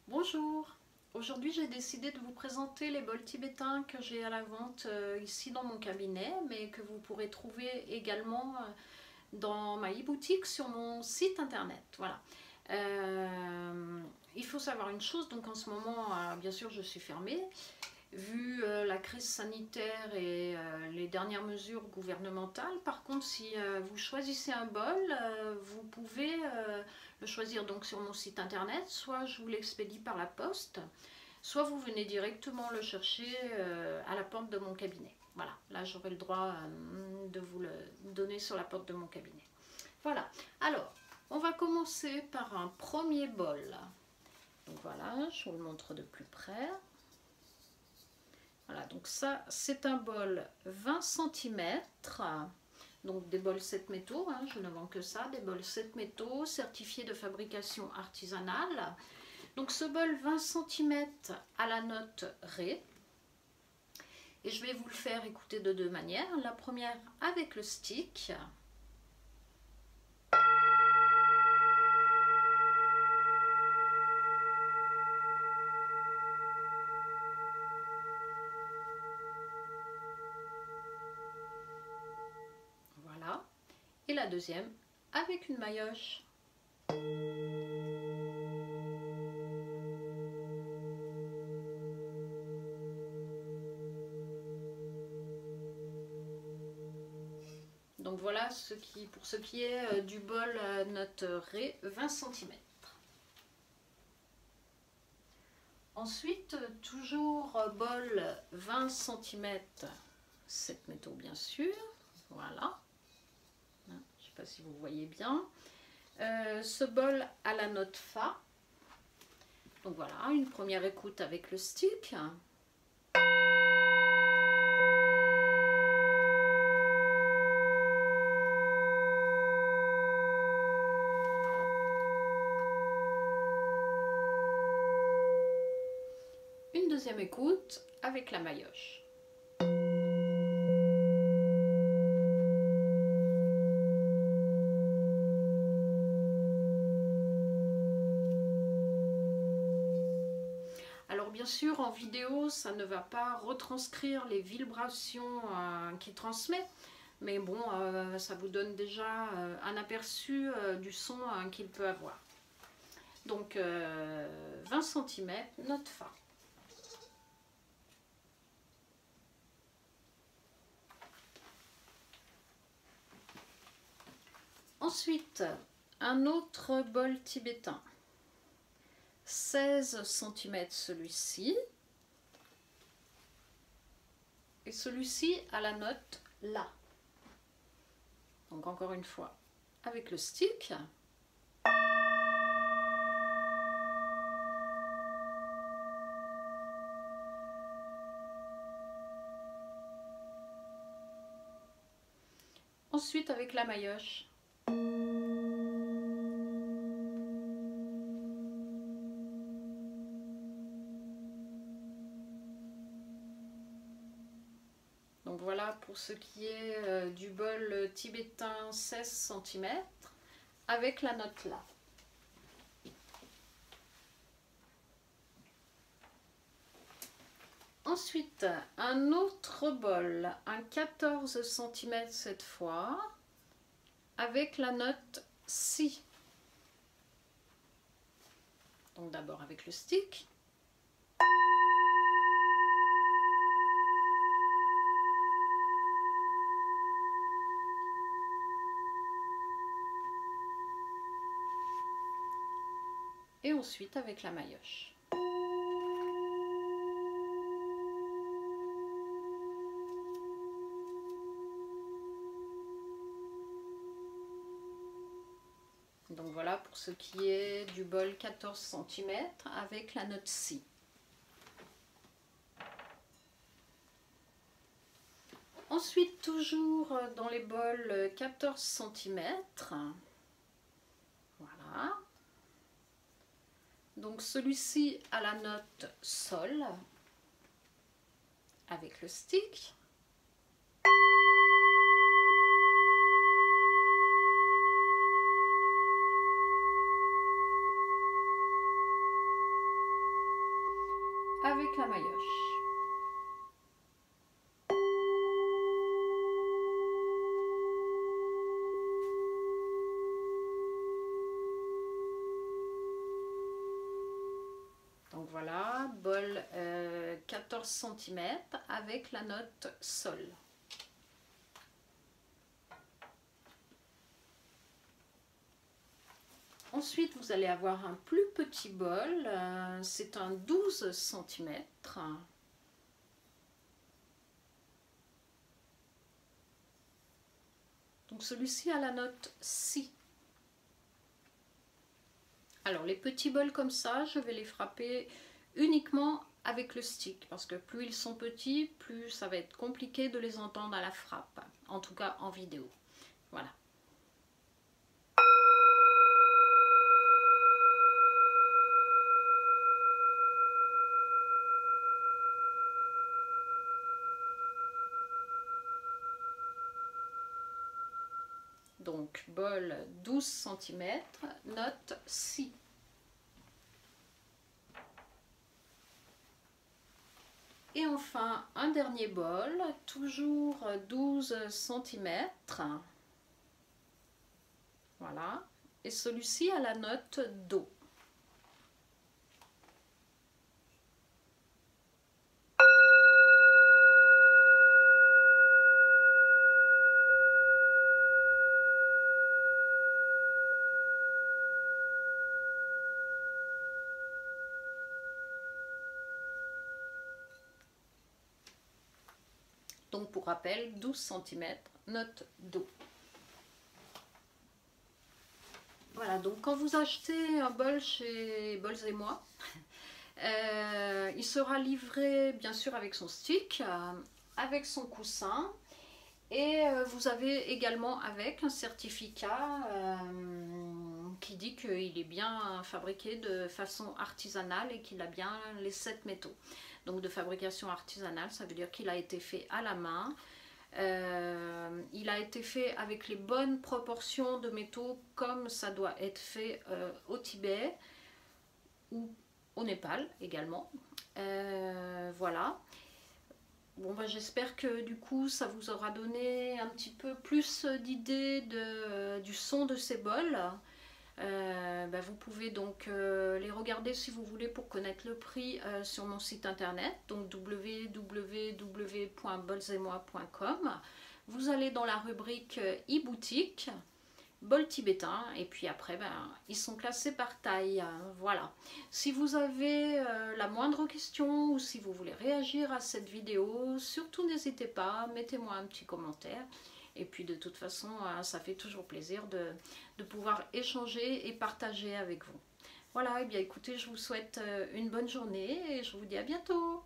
Bonjour, aujourd'hui j'ai décidé de vous présenter les bols tibétains que j'ai à la vente ici dans mon cabinet, mais que vous pourrez trouver également dans ma e-boutique sur mon site internet. Voilà. Il faut savoir une chose, donc en ce moment, bien sûr je suis fermée, vu la crise sanitaire et les dernières mesures gouvernementales. Par contre, si vous choisissez un bol, vous pouvez le choisir donc sur mon site internet, soit je vous l'expédie par la poste, soit vous venez directement le chercher à la porte de mon cabinet. Voilà, là j'aurai le droit de vous le donner sur la porte de mon cabinet. Voilà, alors on va commencer par un premier bol. Donc voilà, je vous le montre de plus près. Voilà, donc ça c'est un bol 20 cm, donc des bols 7 métaux, hein, je ne vends que ça, des bols 7 métaux certifiés de fabrication artisanale. Donc ce bol 20 cm à la note Ré, et je vais vous le faire écouter de deux manières. La première avec le stick. Voilà. Et la deuxième avec une maillotche. Donc voilà pour ce qui est du bol note Ré 20 cm. Ensuite, toujours bol 20 cm, 7 métaux bien sûr. Voilà. Je ne sais pas si vous voyez bien. Ce bol à la note Fa. Donc voilà, une première écoute avec le stick. Une deuxième écoute avec la maillotche. Alors bien sûr, en vidéo, ça ne va pas retranscrire les vibrations qu'il transmet, mais bon, ça vous donne déjà un aperçu du son qu'il peut avoir. Donc 20 cm, note Fa. Ensuite, un autre bol tibétain. 16 cm celui-ci. Et celui-ci à la note La. Donc encore une fois, avec le stick. Ensuite avec la maillotche. Donc voilà pour ce qui est du bol tibétain 16 cm avec la note La. Ensuite, un autre bol, un 14 cm cette fois, avec la note Si. Donc d'abord avec le stick. Et ensuite avec la maillotche. Donc voilà pour ce qui est du bol 14 cm avec la note Si. Ensuite, toujours dans les bols 14 cm. Voilà. Donc celui-ci à la note Sol avec le stick. avec la maillotche. Donc voilà, bol 14 cm avec la note sol. Ensuite, vous allez avoir un plus petit bol, c'est un 12 cm. Donc celui-ci a la note Si. Alors les petits bols comme ça, je vais les frapper uniquement avec le stick, parce que plus ils sont petits, plus ça va être compliqué de les entendre à la frappe, en tout cas en vidéo. Voilà. Donc bol 12 cm, note Si. Et enfin un dernier bol, toujours 12 cm. Voilà. Et celui-ci a la note Do. Donc pour rappel, 12 cm, note Do. Voilà, donc quand vous achetez un bol chez Bols et Moi, il sera livré bien sûr avec son stick, avec son coussin, et vous avez également avec un certificat qui dit qu'il est bien fabriqué de façon artisanale et qu'il a bien les 7 métaux. Donc de fabrication artisanale, ça veut dire qu'il a été fait à la main. Il a été fait avec les bonnes proportions de métaux comme ça doit être fait au Tibet ou au Népal également. Voilà. Bon, bah, j'espère que du coup ça vous aura donné un petit peu plus d'idées du son de ces bols. Vous pouvez donc les regarder si vous voulez pour connaître le prix sur mon site internet, donc www.bolsetmoi.com. Vous allez dans la rubrique e-boutique, bol tibétain, et puis après ils sont classés par taille. Voilà. Si vous avez la moindre question ou si vous voulez réagir à cette vidéo, surtout n'hésitez pas, mettez-moi un petit commentaire. Et puis de toute façon, ça fait toujours plaisir de pouvoir échanger et partager avec vous. Voilà, et bien écoutez, je vous souhaite une bonne journée et je vous dis à bientôt.